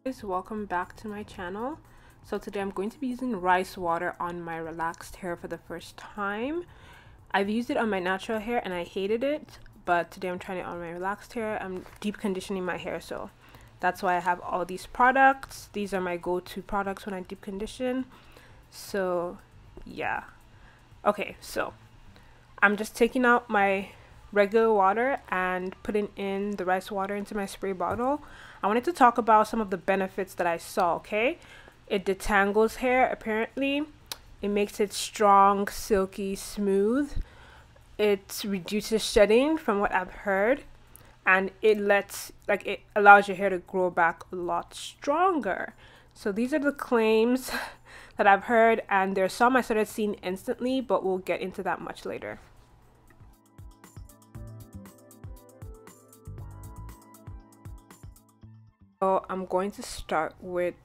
Guys, welcome back to my channel. So today I'm going to be using rice water on my relaxed hair for the first time. I've used it on my natural hair and I hated it, but today I'm trying it on my relaxed hair. I'm deep conditioning my hair, so that's why I have all these products. These are my go-to products when I deep condition. So yeah. Okay, so I'm just taking out my regular water and putting in the rice water into my spray bottle. I wanted to talk about some of the benefits that I saw, okay? It detangles hair, apparently. It makes it strong, silky, smooth. It reduces shedding from what I've heard. And it allows your hair to grow back a lot stronger. So these are the claims that I've heard, and there's some I started seeing instantly, but we'll get into that much later. So I'm going to start with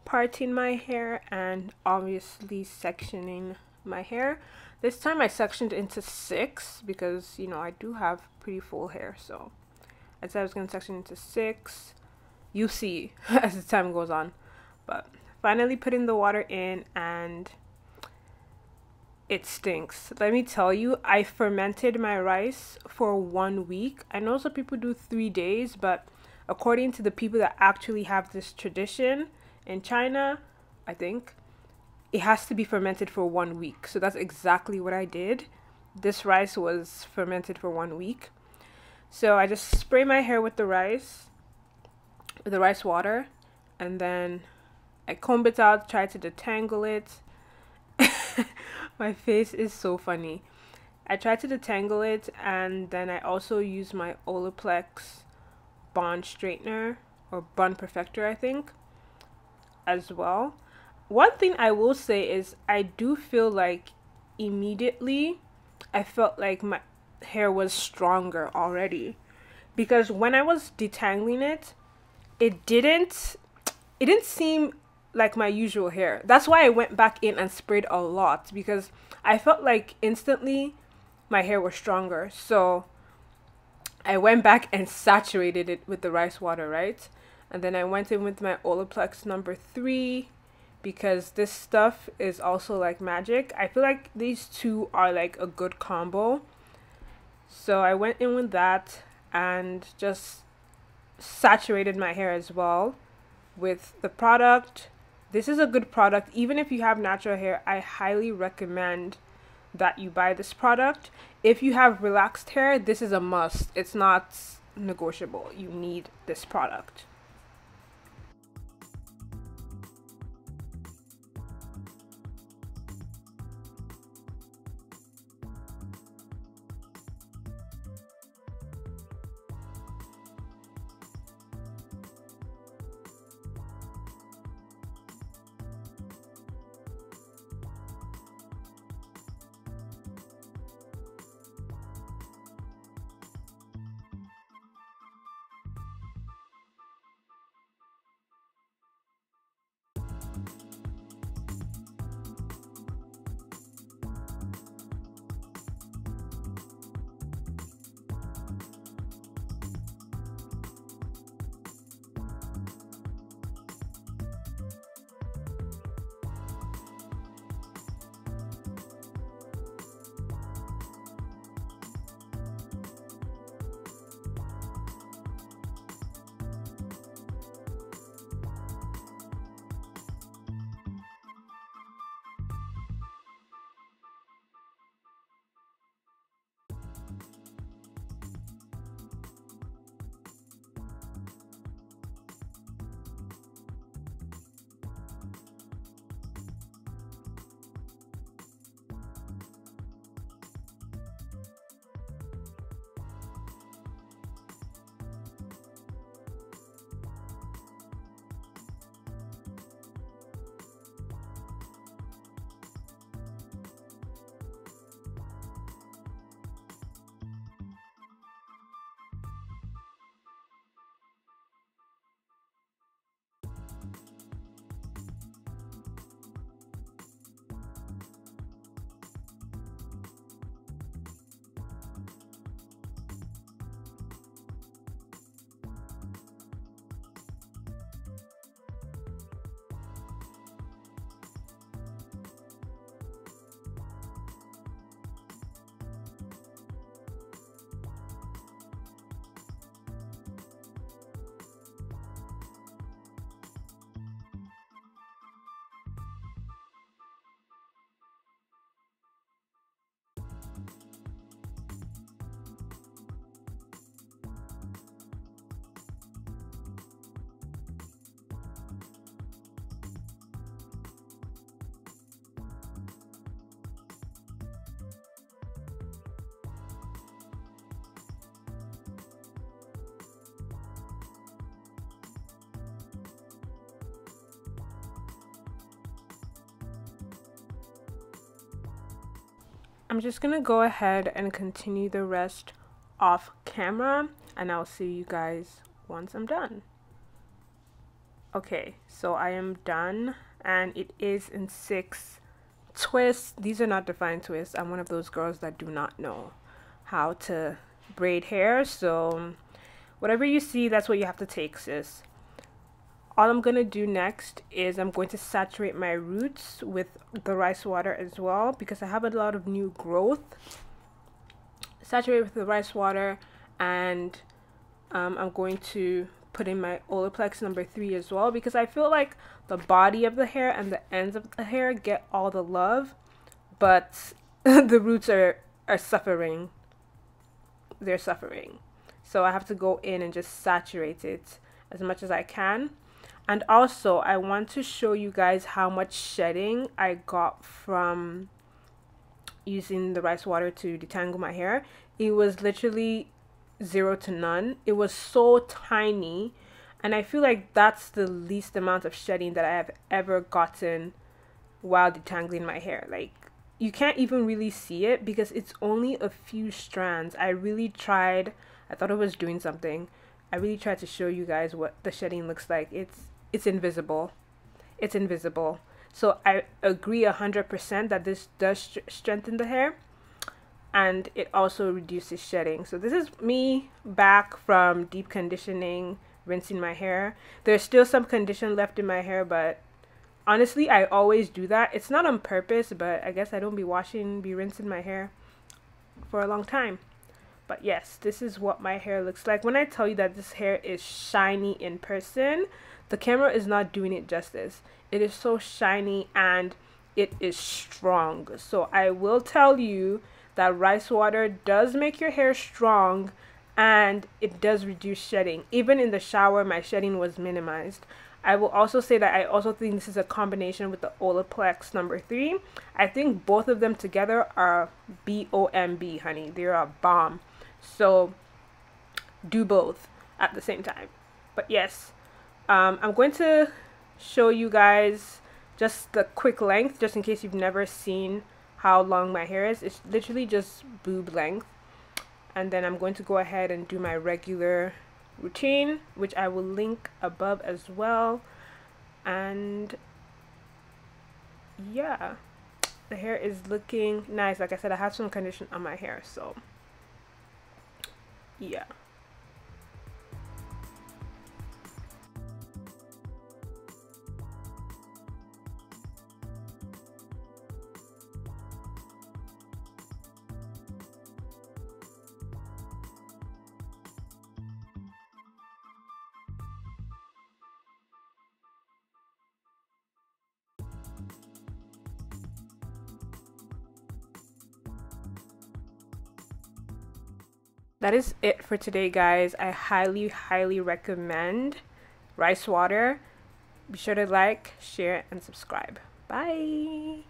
parting my hair and obviously sectioning my hair. This time I sectioned into 6 because, you know, I do have pretty full hair. So I said I was going to section into 6. You see as the time goes on. But finally putting the water in and it stinks. Let me tell you, I fermented my rice for 1 week. I know some people do 3 days, but according to the people that actually have this tradition in China, I think, it has to be fermented for 1 week. So that's exactly what I did. This rice was fermented for 1 week. So I just spray my hair with the rice water, and then I comb it out, try to detangle it. My face is so funny. I tried to detangle it, and then I also use my Olaplex bond straightener or bond perfector, I think, as well. One thing I will say is I do feel like immediately I felt like my hair was stronger already, because when I was detangling it, it didn't seem like my usual hair. That's why I went back in and sprayed a lot, because I felt like instantly my hair was stronger. So I went back and saturated it with the rice water, right? And then I went in with my Olaplex number 3, because this stuff is also like magic. I feel like these two are like a good combo. So I went in with that and just saturated my hair as well with the product. This is a good product. Even if you have natural hair, I highly recommend that you buy this product. If you have relaxed hair, this is a must. It's not negotiable. You need this product. I'm just gonna go ahead and continue the rest off camera, and I'll see you guys once I'm done. Okay, so I am done, and it is in 6 twists. These are not defined twists. I'm one of those girls that do not know how to braid hair, so whatever you see, that's what you have to take, sis. All I'm gonna do next is I'm going to saturate my roots with the rice water as well, because I have a lot of new growth. Saturate with the rice water, and I'm going to put in my Olaplex number 3 as well, because I feel like the body of the hair and the ends of the hair get all the love, but the roots are suffering. They're suffering. So I have to go in and just saturate it as much as I can. And also, I want to show you guys how much shedding I got from using the rice water to detangle my hair. It was literally 0 to none. It was so tiny, and I feel like that's the least amount of shedding that I have ever gotten while detangling my hair. Like, you can't even really see it because it's only a few strands. I really tried. I thought it was doing something. I really tried to show you guys what the shedding looks like. It's invisible. It's invisible. So I agree 100% that this does strengthen the hair, and it also reduces shedding. So this is me back from deep conditioning, rinsing my hair. There's still some condition left in my hair, but honestly, I always do that. It's not on purpose, but I guess I don't be rinsing my hair for a long time. But yes, this is what my hair looks like. When I tell you that this hair is shiny in person, the camera is not doing it justice. It is so shiny and it is strong. So I will tell you that rice water does make your hair strong, and it does reduce shedding. Even in the shower, my shedding was minimized. I will also say that I also think this is a combination with the Olaplex number 3. I think both of them together are B-O-M-B, honey. They're a bomb. So do both at the same time. But yes, I'm going to show you guys just the quick length, just in case you've never seen how long my hair is. It's literally just boob length. And then I'm going to go ahead and do my regular routine, which I will link above as well. And yeah, the hair is looking nice. Like I said, I have some condition on my hair, so yeah. That is it for today, guys. I highly recommend rice water. Be sure to like, share, and subscribe. Bye.